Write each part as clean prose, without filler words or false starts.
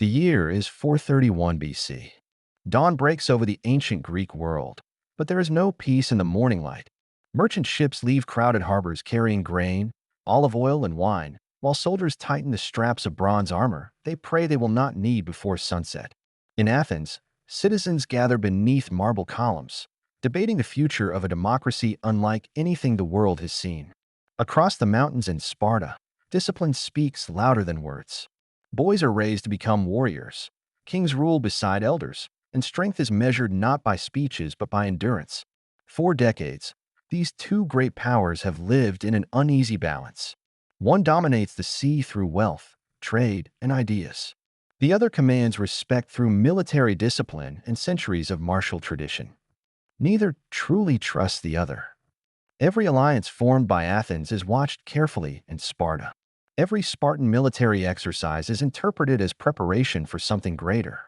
The year is 431 BC. Dawn breaks over the ancient Greek world, but there is no peace in the morning light. Merchant ships leave crowded harbors carrying grain, olive oil, and wine, while soldiers tighten the straps of bronze armor they pray they will not need before sunset. In Athens, citizens gather beneath marble columns, debating the future of a democracy unlike anything the world has seen. Across the mountains in Sparta, discipline speaks louder than words. Boys are raised to become warriors. Kings rule beside elders, and strength is measured not by speeches but by endurance. For decades, these two great powers have lived in an uneasy balance. One dominates the sea through wealth, trade, and ideas. The other commands respect through military discipline and centuries of martial tradition. Neither truly trusts the other. Every alliance formed by Athens is watched carefully in Sparta. Every Spartan military exercise is interpreted as preparation for something greater.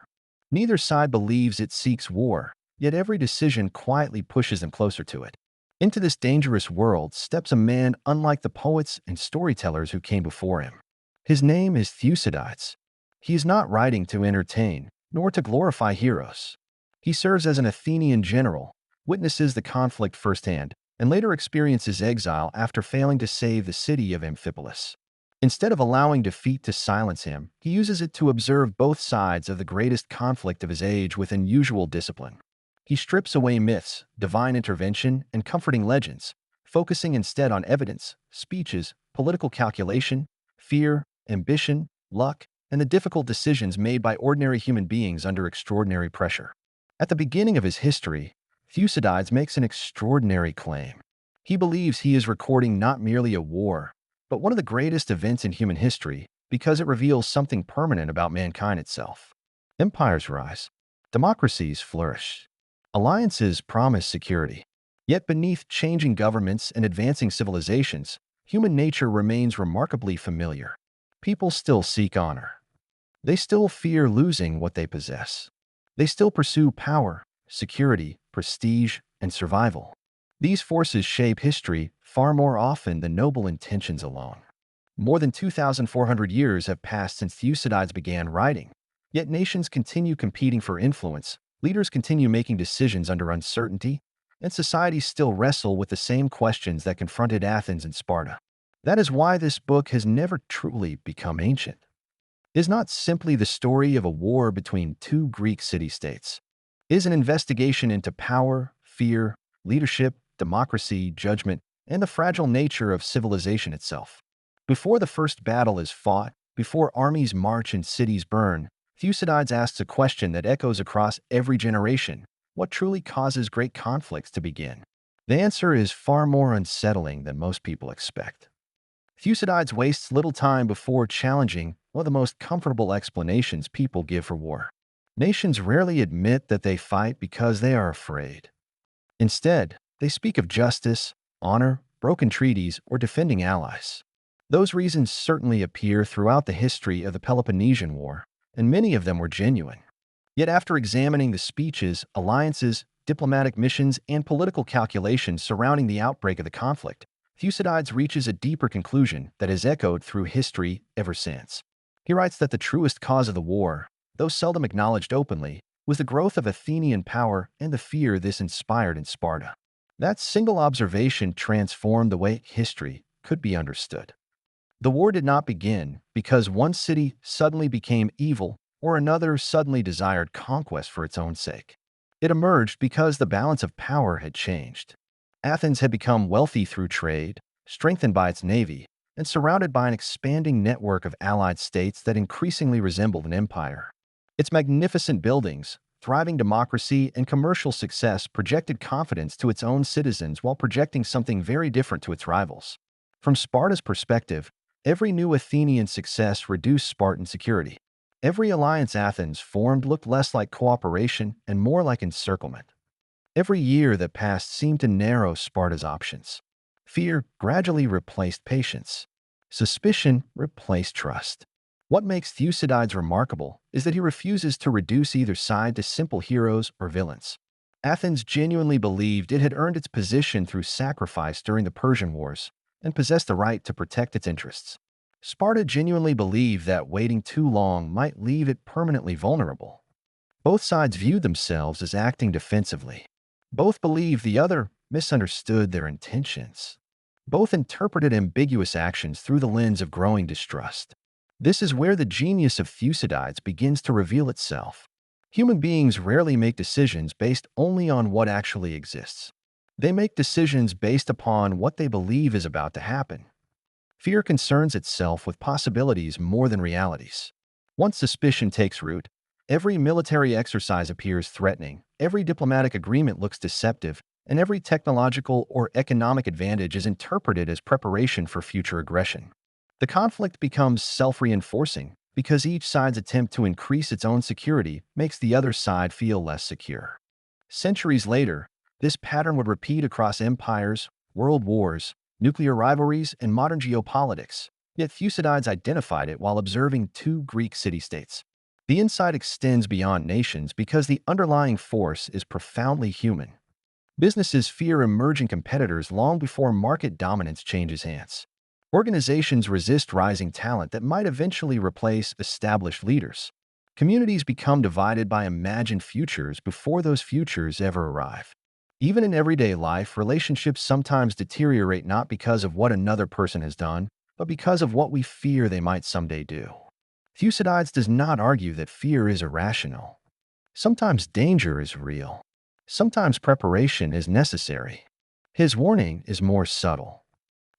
Neither side believes it seeks war, yet every decision quietly pushes them closer to it. Into this dangerous world steps a man unlike the poets and storytellers who came before him. His name is Thucydides. He is not writing to entertain, nor to glorify heroes. He serves as an Athenian general, witnesses the conflict firsthand, and later experiences exile after failing to save the city of Amphipolis. Instead of allowing defeat to silence him, he uses it to observe both sides of the greatest conflict of his age with unusual discipline. He strips away myths, divine intervention, and comforting legends, focusing instead on evidence, speeches, political calculation, fear, ambition, luck, and the difficult decisions made by ordinary human beings under extraordinary pressure. At the beginning of his history, Thucydides makes an extraordinary claim. He believes he is recording not merely a war, but one of the greatest events in human history because it reveals something permanent about mankind itself. Empires rise. Democracies flourish. Alliances promise security. Yet beneath changing governments and advancing civilizations, human nature remains remarkably familiar. People still seek honor. They still fear losing what they possess. They still pursue power, security, prestige, and survival. These forces shape history far more often than noble intentions alone. More than 2,400 years have passed since Thucydides began writing, yet nations continue competing for influence, leaders continue making decisions under uncertainty, and societies still wrestle with the same questions that confronted Athens and Sparta. That is why this book has never truly become ancient. It is not simply the story of a war between two Greek city-states. It is an investigation into power, fear, leadership, democracy, judgment, and the fragile nature of civilization itself. Before the first battle is fought, before armies march and cities burn, Thucydides asks a question that echoes across every generation: what truly causes great conflicts to begin? The answer is far more unsettling than most people expect. Thucydides wastes little time before challenging one of the most comfortable explanations people give for war. Nations rarely admit that they fight because they are afraid. Instead, they speak of justice, honor, broken treaties, or defending allies. Those reasons certainly appear throughout the history of the Peloponnesian War, and many of them were genuine. Yet after examining the speeches, alliances, diplomatic missions, and political calculations surrounding the outbreak of the conflict, Thucydides reaches a deeper conclusion that has echoed through history ever since. He writes that the truest cause of the war, though seldom acknowledged openly, was the growth of Athenian power and the fear this inspired in Sparta. That single observation transformed the way history could be understood. The war did not begin because one city suddenly became evil or another suddenly desired conquest for its own sake. It emerged because the balance of power had changed. Athens had become wealthy through trade, strengthened by its navy, and surrounded by an expanding network of allied states that increasingly resembled an empire. Its magnificent buildings, thriving democracy, and commercial success projected confidence to its own citizens while projecting something very different to its rivals. From Sparta's perspective, every new Athenian success reduced Spartan security. Every alliance Athens formed looked less like cooperation and more like encirclement. Every year that passed seemed to narrow Sparta's options. Fear gradually replaced patience. Suspicion replaced trust. What makes Thucydides remarkable is that he refuses to reduce either side to simple heroes or villains. Athens genuinely believed it had earned its position through sacrifice during the Persian Wars and possessed the right to protect its interests. Sparta genuinely believed that waiting too long might leave it permanently vulnerable. Both sides viewed themselves as acting defensively. Both believed the other misunderstood their intentions. Both interpreted ambiguous actions through the lens of growing distrust. This is where the genius of Thucydides begins to reveal itself. Human beings rarely make decisions based only on what actually exists. They make decisions based upon what they believe is about to happen. Fear concerns itself with possibilities more than realities. Once suspicion takes root, every military exercise appears threatening, every diplomatic agreement looks deceptive, and every technological or economic advantage is interpreted as preparation for future aggression. The conflict becomes self-reinforcing because each side's attempt to increase its own security makes the other side feel less secure. Centuries later, this pattern would repeat across empires, world wars, nuclear rivalries, and modern geopolitics, yet Thucydides identified it while observing two Greek city-states. The insight extends beyond nations because the underlying force is profoundly human. Businesses fear emerging competitors long before market dominance changes hands. Organizations resist rising talent that might eventually replace established leaders. Communities become divided by imagined futures before those futures ever arrive. Even in everyday life, relationships sometimes deteriorate not because of what another person has done, but because of what we fear they might someday do. Thucydides does not argue that fear is irrational. Sometimes danger is real. Sometimes preparation is necessary. His warning is more subtle.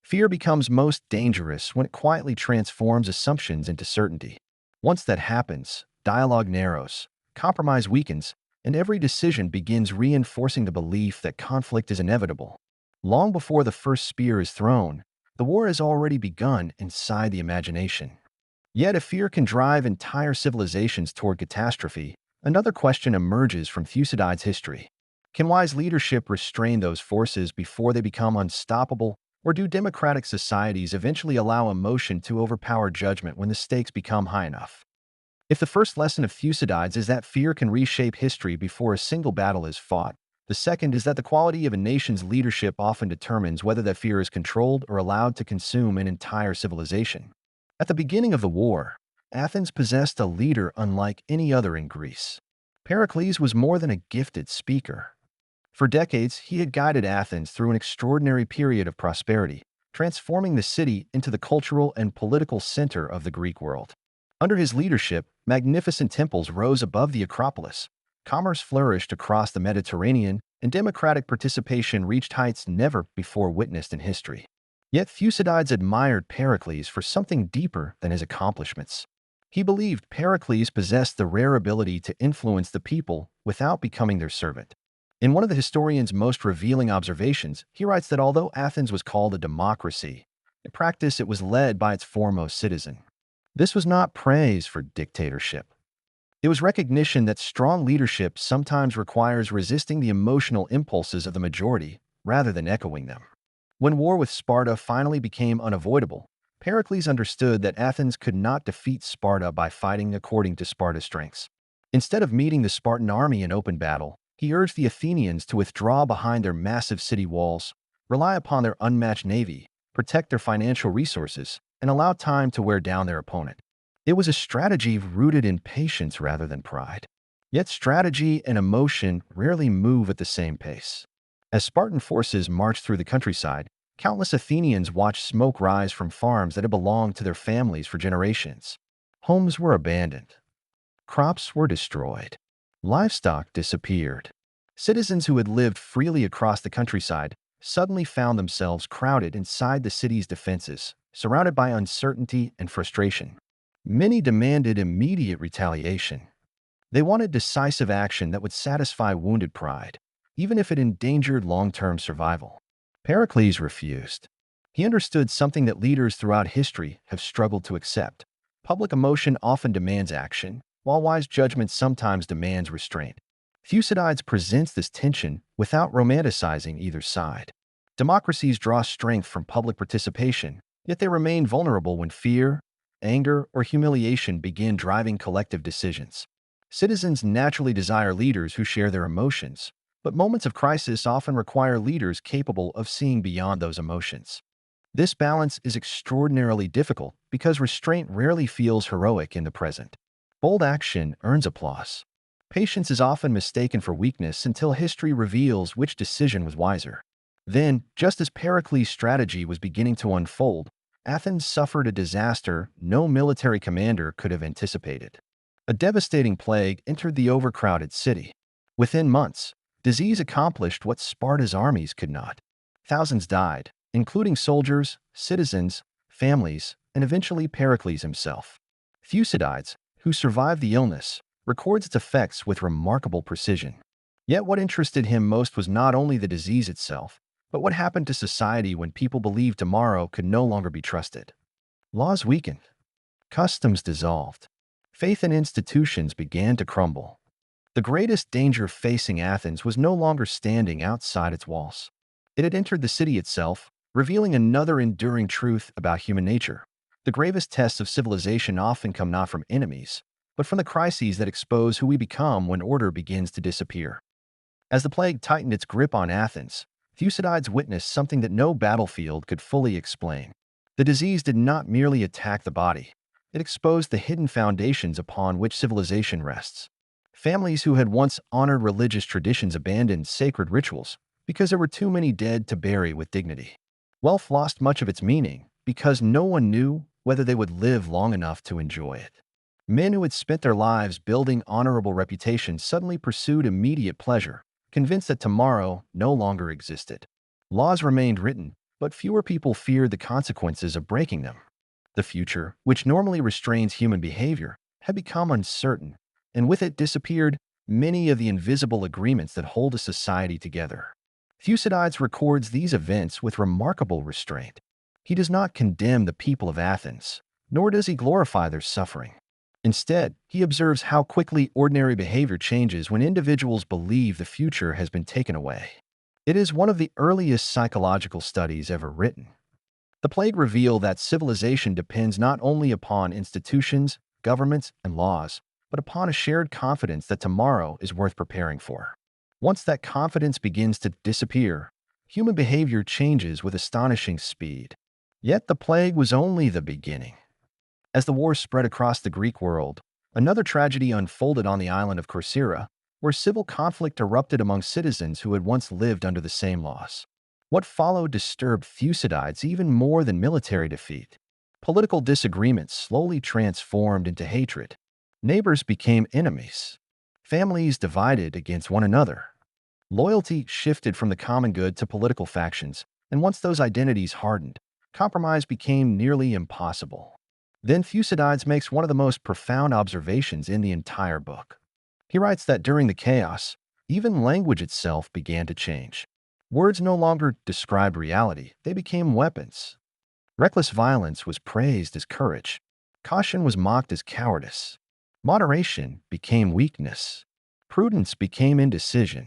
Fear becomes most dangerous when it quietly transforms assumptions into certainty. Once that happens, dialogue narrows, compromise weakens, and every decision begins reinforcing the belief that conflict is inevitable. Long before the first spear is thrown, the war has already begun inside the imagination. Yet if fear can drive entire civilizations toward catastrophe, another question emerges from Thucydides' history. Can wise leadership restrain those forces before they become unstoppable? Or do democratic societies eventually allow emotion to overpower judgment when the stakes become high enough? If the first lesson of Thucydides is that fear can reshape history before a single battle is fought, the second is that the quality of a nation's leadership often determines whether that fear is controlled or allowed to consume an entire civilization. At the beginning of the war, Athens possessed a leader unlike any other in Greece. Pericles was more than a gifted speaker. For decades, he had guided Athens through an extraordinary period of prosperity, transforming the city into the cultural and political center of the Greek world. Under his leadership, magnificent temples rose above the Acropolis, commerce flourished across the Mediterranean, and democratic participation reached heights never before witnessed in history. Yet Thucydides admired Pericles for something deeper than his accomplishments. He believed Pericles possessed the rare ability to influence the people without becoming their servant. In one of the historian's most revealing observations, he writes that although Athens was called a democracy, in practice it was led by its foremost citizen. This was not praise for dictatorship. It was recognition that strong leadership sometimes requires resisting the emotional impulses of the majority rather than echoing them. When war with Sparta finally became unavoidable, Pericles understood that Athens could not defeat Sparta by fighting according to Sparta's strengths. Instead of meeting the Spartan army in open battle, he urged the Athenians to withdraw behind their massive city walls, rely upon their unmatched navy, protect their financial resources, and allow time to wear down their opponent. It was a strategy rooted in patience rather than pride. Yet strategy and emotion rarely move at the same pace. As Spartan forces marched through the countryside, countless Athenians watched smoke rise from farms that had belonged to their families for generations. Homes were abandoned. Crops were destroyed. Livestock disappeared. Citizens who had lived freely across the countryside suddenly found themselves crowded inside the city's defenses, surrounded by uncertainty and frustration. Many demanded immediate retaliation. They wanted decisive action that would satisfy wounded pride, even if it endangered long-term survival. Pericles refused. He understood something that leaders throughout history have struggled to accept. Public emotion often demands action, while wise judgment sometimes demands restraint. Thucydides presents this tension without romanticizing either side. Democracies draw strength from public participation, yet they remain vulnerable when fear, anger, or humiliation begin driving collective decisions. Citizens naturally desire leaders who share their emotions, but moments of crisis often require leaders capable of seeing beyond those emotions. This balance is extraordinarily difficult because restraint rarely feels heroic in the present. Bold action earns applause. Patience is often mistaken for weakness until history reveals which decision was wiser. Then, just as Pericles' strategy was beginning to unfold, Athens suffered a disaster no military commander could have anticipated. A devastating plague entered the overcrowded city. Within months, disease accomplished what Sparta's armies could not. Thousands died, including soldiers, citizens, families, and eventually Pericles himself. Thucydides, who survived the illness, records its effects with remarkable precision. Yet what interested him most was not only the disease itself, but what happened to society when people believed tomorrow could no longer be trusted. Laws weakened. Customs dissolved. Faith in institutions began to crumble. The greatest danger facing Athens was no longer standing outside its walls. It had entered the city itself, revealing another enduring truth about human nature. The gravest tests of civilization often come not from enemies, but from the crises that expose who we become when order begins to disappear. As the plague tightened its grip on Athens, Thucydides witnessed something that no battlefield could fully explain. The disease did not merely attack the body. It exposed the hidden foundations upon which civilization rests. Families who had once honored religious traditions abandoned sacred rituals because there were too many dead to bury with dignity. Wealth lost much of its meaning because no one knew whether they would live long enough to enjoy it. Men who had spent their lives building honorable reputations suddenly pursued immediate pleasure, convinced that tomorrow no longer existed. Laws remained written, but fewer people feared the consequences of breaking them. The future, which normally restrains human behavior, had become uncertain, and with it disappeared many of the invisible agreements that hold a society together. Thucydides records these events with remarkable restraint. He does not condemn the people of Athens, nor does he glorify their suffering. Instead, he observes how quickly ordinary behavior changes when individuals believe the future has been taken away. It is one of the earliest psychological studies ever written. The plague revealed that civilization depends not only upon institutions, governments, and laws, but upon a shared confidence that tomorrow is worth preparing for. Once that confidence begins to disappear, human behavior changes with astonishing speed. Yet the plague was only the beginning. As the war spread across the Greek world, another tragedy unfolded on the island of Corcyra, where civil conflict erupted among citizens who had once lived under the same laws. What followed disturbed Thucydides even more than military defeat. Political disagreements slowly transformed into hatred. Neighbors became enemies. Families divided against one another. Loyalty shifted from the common good to political factions, and once those identities hardened, compromise became nearly impossible. Then Thucydides makes one of the most profound observations in the entire book. He writes that during the chaos, even language itself began to change. Words no longer described reality, they became weapons. Reckless violence was praised as courage. Caution was mocked as cowardice. Moderation became weakness. Prudence became indecision.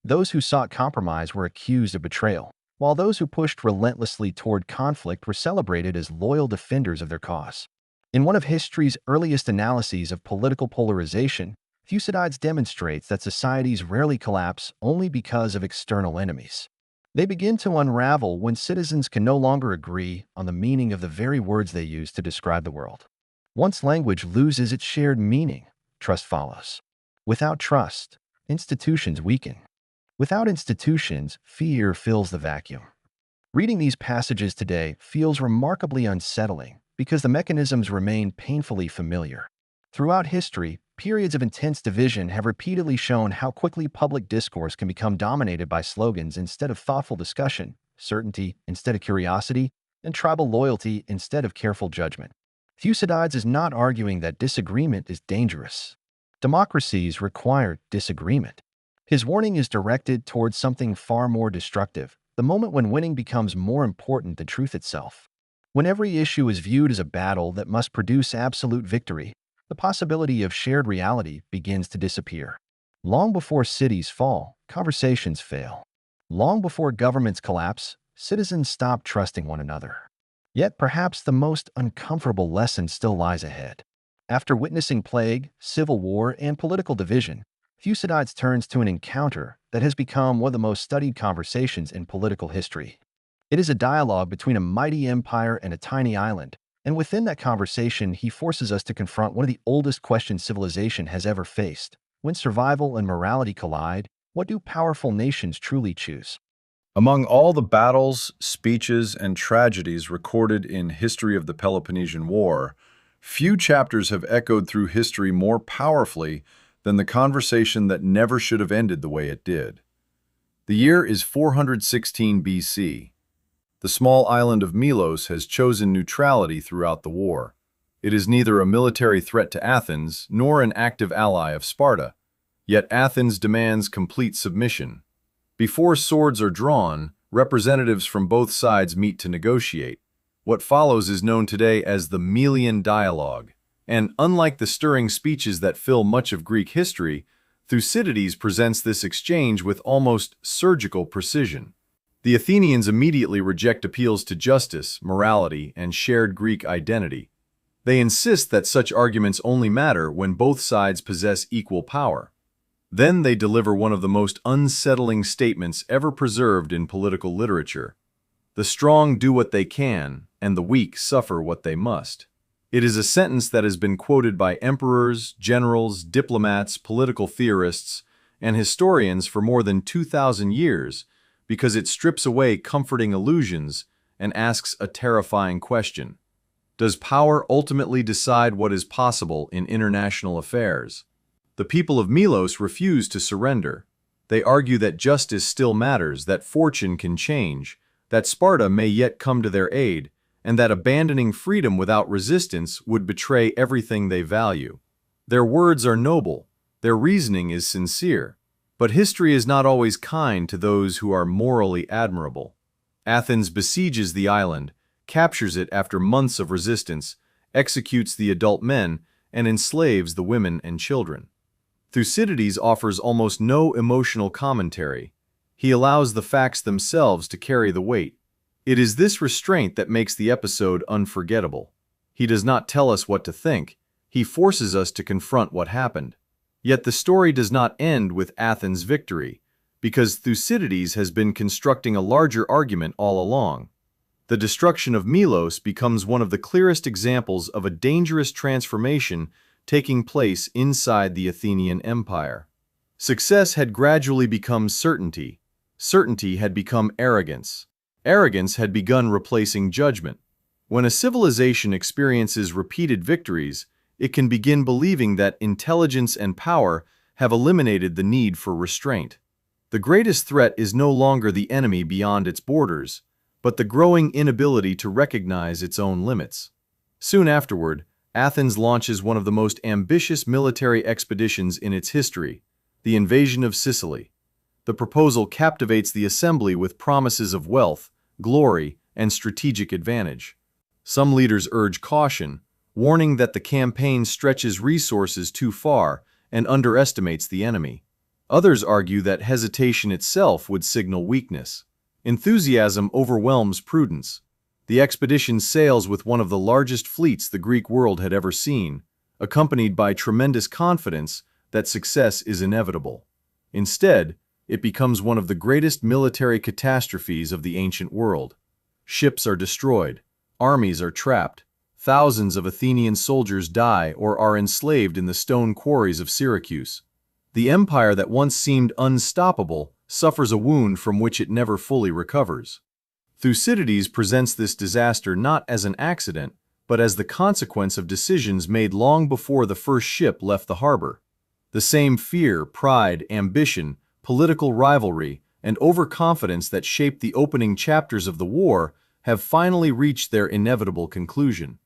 Those who sought compromise were accused of betrayal, while those who pushed relentlessly toward conflict were celebrated as loyal defenders of their cause. In one of history's earliest analyses of political polarization, Thucydides demonstrates that societies rarely collapse only because of external enemies. They begin to unravel when citizens can no longer agree on the meaning of the very words they use to describe the world. Once language loses its shared meaning, trust follows. Without trust, institutions weaken. Without institutions, fear fills the vacuum. Reading these passages today feels remarkably unsettling because the mechanisms remain painfully familiar. Throughout history, periods of intense division have repeatedly shown how quickly public discourse can become dominated by slogans instead of thoughtful discussion, certainty instead of curiosity, and tribal loyalty instead of careful judgment. Thucydides is not arguing that disagreement is dangerous. Democracies require disagreement. His warning is directed towards something far more destructive, the moment when winning becomes more important than truth itself. When every issue is viewed as a battle that must produce absolute victory, the possibility of shared reality begins to disappear. Long before cities fall, conversations fail. Long before governments collapse, citizens stop trusting one another. Yet perhaps the most uncomfortable lesson still lies ahead. After witnessing plague, civil war, and political division, Thucydides turns to an encounter that has become one of the most studied conversations in political history. It is a dialogue between a mighty empire and a tiny island, and within that conversation, he forces us to confront one of the oldest questions civilization has ever faced. When survival and morality collide, what do powerful nations truly choose? Among all the battles, speeches, and tragedies recorded in History of the Peloponnesian War, few chapters have echoed through history more powerfully than the conversation that never should have ended the way it did. The year is 416 BC. The small island of Melos has chosen neutrality throughout the war. It is neither a military threat to Athens nor an active ally of Sparta, yet Athens demands complete submission. Before swords are drawn, representatives from both sides meet to negotiate. What follows is known today as the Melian Dialogue, and unlike the stirring speeches that fill much of Greek history, Thucydides presents this exchange with almost surgical precision. The Athenians immediately reject appeals to justice, morality, and shared Greek identity. They insist that such arguments only matter when both sides possess equal power. Then they deliver one of the most unsettling statements ever preserved in political literature. The strong do what they can, and the weak suffer what they must. It is a sentence that has been quoted by emperors, generals, diplomats, political theorists, and historians for more than 2,000 years because it strips away comforting illusions and asks a terrifying question. Does power ultimately decide what is possible in international affairs? The people of Melos refuse to surrender. They argue that justice still matters, that fortune can change, that Sparta may yet come to their aid, and that abandoning freedom without resistance would betray everything they value. Their words are noble, their reasoning is sincere, but history is not always kind to those who are morally admirable. Athens besieges the island, captures it after months of resistance, executes the adult men, and enslaves the women and children. Thucydides offers almost no emotional commentary. He allows the facts themselves to carry the weight. It is this restraint that makes the episode unforgettable. He does not tell us what to think. He forces us to confront what happened. Yet the story does not end with Athens' victory, because Thucydides has been constructing a larger argument all along. The destruction of Melos becomes one of the clearest examples of a dangerous transformation taking place inside the Athenian Empire. Success had gradually become certainty. Certainty had become arrogance. Arrogance had begun replacing judgment. When a civilization experiences repeated victories, it can begin believing that intelligence and power have eliminated the need for restraint. The greatest threat is no longer the enemy beyond its borders, but the growing inability to recognize its own limits. Soon afterward, Athens launches one of the most ambitious military expeditions in its history, the invasion of Sicily. The proposal captivates the assembly with promises of wealth, glory, and strategic advantage. Some leaders urge caution, warning that the campaign stretches resources too far and underestimates the enemy. Others argue that hesitation itself would signal weakness. Enthusiasm overwhelms prudence. The expedition sails with one of the largest fleets the Greek world had ever seen, accompanied by tremendous confidence that success is inevitable. Instead, it becomes one of the greatest military catastrophes of the ancient world. Ships are destroyed, armies are trapped, thousands of Athenian soldiers die or are enslaved in the stone quarries of Syracuse. The empire that once seemed unstoppable suffers a wound from which it never fully recovers. Thucydides presents this disaster not as an accident, but as the consequence of decisions made long before the first ship left the harbor. The same fear, pride, ambition, political rivalry, and overconfidence that shaped the opening chapters of the war have finally reached their inevitable conclusion.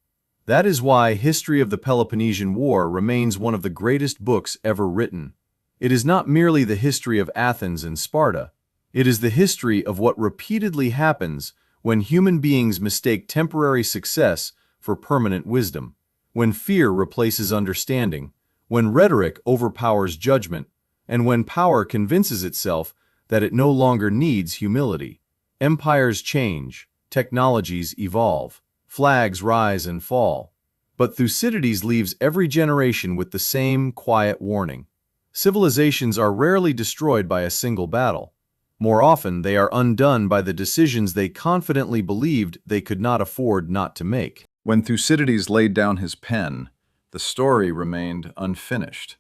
That is why History of the Peloponnesian War remains one of the greatest books ever written. It is not merely the history of Athens and Sparta. It is the history of what repeatedly happens when human beings mistake temporary success for permanent wisdom, when fear replaces understanding, when rhetoric overpowers judgment, and when power convinces itself that it no longer needs humility. Empires change, technologies evolve, flags rise and fall. But Thucydides leaves every generation with the same quiet warning. Civilizations are rarely destroyed by a single battle. More often, they are undone by the decisions they confidently believed they could not afford not to make. When Thucydides laid down his pen, the story remained unfinished.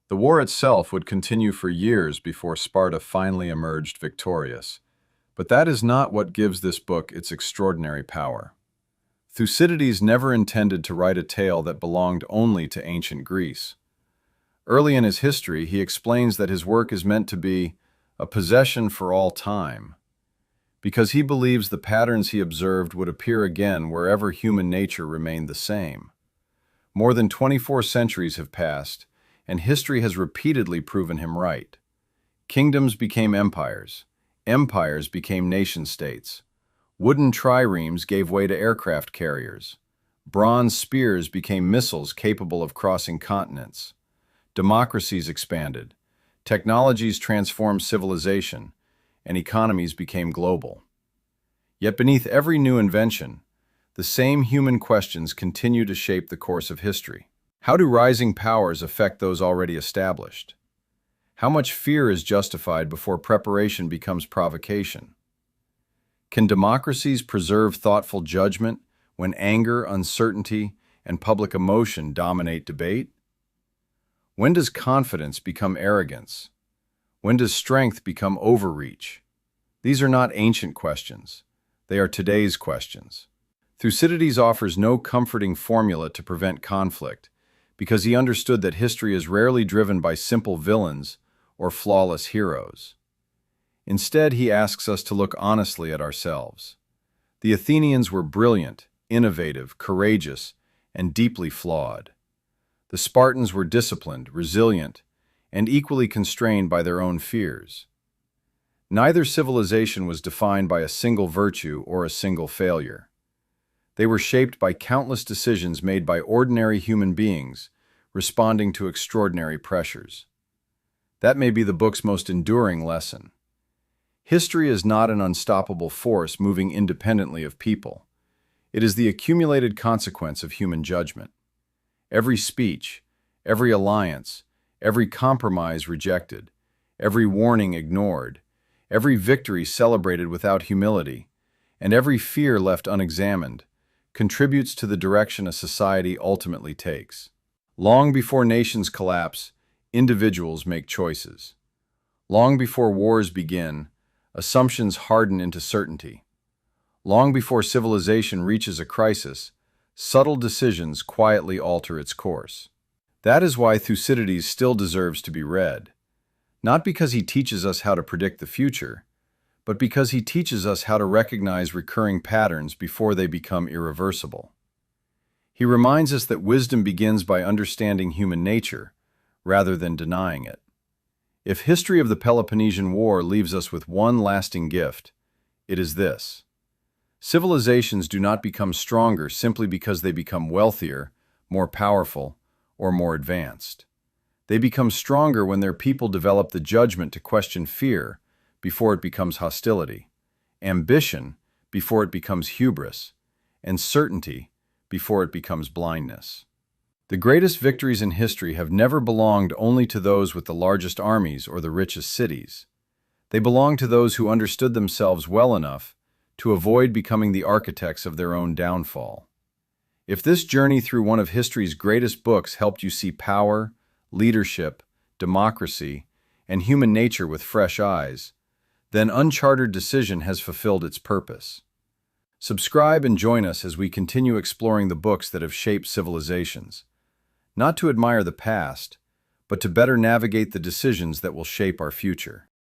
The war itself would continue for years before Sparta finally emerged victorious. But that is not what gives this book its extraordinary power. Thucydides never intended to write a tale that belonged only to ancient Greece. Early in his history, he explains that his work is meant to be a possession for all time, because he believes the patterns he observed would appear again wherever human nature remained the same. More than 24 centuries have passed, and history has repeatedly proven him right. Kingdoms became empires. Empires became nation-states. Wooden triremes gave way to aircraft carriers. Bronze spears became missiles capable of crossing continents. Democracies expanded. Technologies transformed civilization, and economies became global. Yet beneath every new invention, the same human questions continue to shape the course of history. How do rising powers affect those already established? How much fear is justified before preparation becomes provocation? Can democracies preserve thoughtful judgment when anger, uncertainty, and public emotion dominate debate? When does confidence become arrogance? When does strength become overreach? These are not ancient questions. They are today's questions. Thucydides offers no comforting formula to prevent conflict, because he understood that history is rarely driven by simple villains or flawless heroes. Instead, he asks us to look honestly at ourselves. The Athenians were brilliant, innovative, courageous, and deeply flawed. The Spartans were disciplined, resilient, and equally constrained by their own fears. Neither civilization was defined by a single virtue or a single failure. They were shaped by countless decisions made by ordinary human beings, responding to extraordinary pressures. That may be the book's most enduring lesson. History is not an unstoppable force moving independently of people. It is the accumulated consequence of human judgment. Every speech, every alliance, every compromise rejected, every warning ignored, every victory celebrated without humility, and every fear left unexamined, contributes to the direction a society ultimately takes. Long before nations collapse, individuals make choices. Long before wars begin, assumptions harden into certainty. Long before civilization reaches a crisis, subtle decisions quietly alter its course. That is why Thucydides still deserves to be read. Not because he teaches us how to predict the future, but because he teaches us how to recognize recurring patterns before they become irreversible. He reminds us that wisdom begins by understanding human nature, rather than denying it. If history of the Peloponnesian War leaves us with one lasting gift, it is this. Civilizations do not become stronger simply because they become wealthier, more powerful, or more advanced. They become stronger when their people develop the judgment to question fear before it becomes hostility, ambition before it becomes hubris, and certainty before it becomes blindness. The greatest victories in history have never belonged only to those with the largest armies or the richest cities. They belong to those who understood themselves well enough to avoid becoming the architects of their own downfall. If this journey through one of history's greatest books helped you see power, leadership, democracy, and human nature with fresh eyes, then Unchartered Decision has fulfilled its purpose. Subscribe and join us as we continue exploring the books that have shaped civilizations, not to admire the past, but to better navigate the decisions that will shape our future.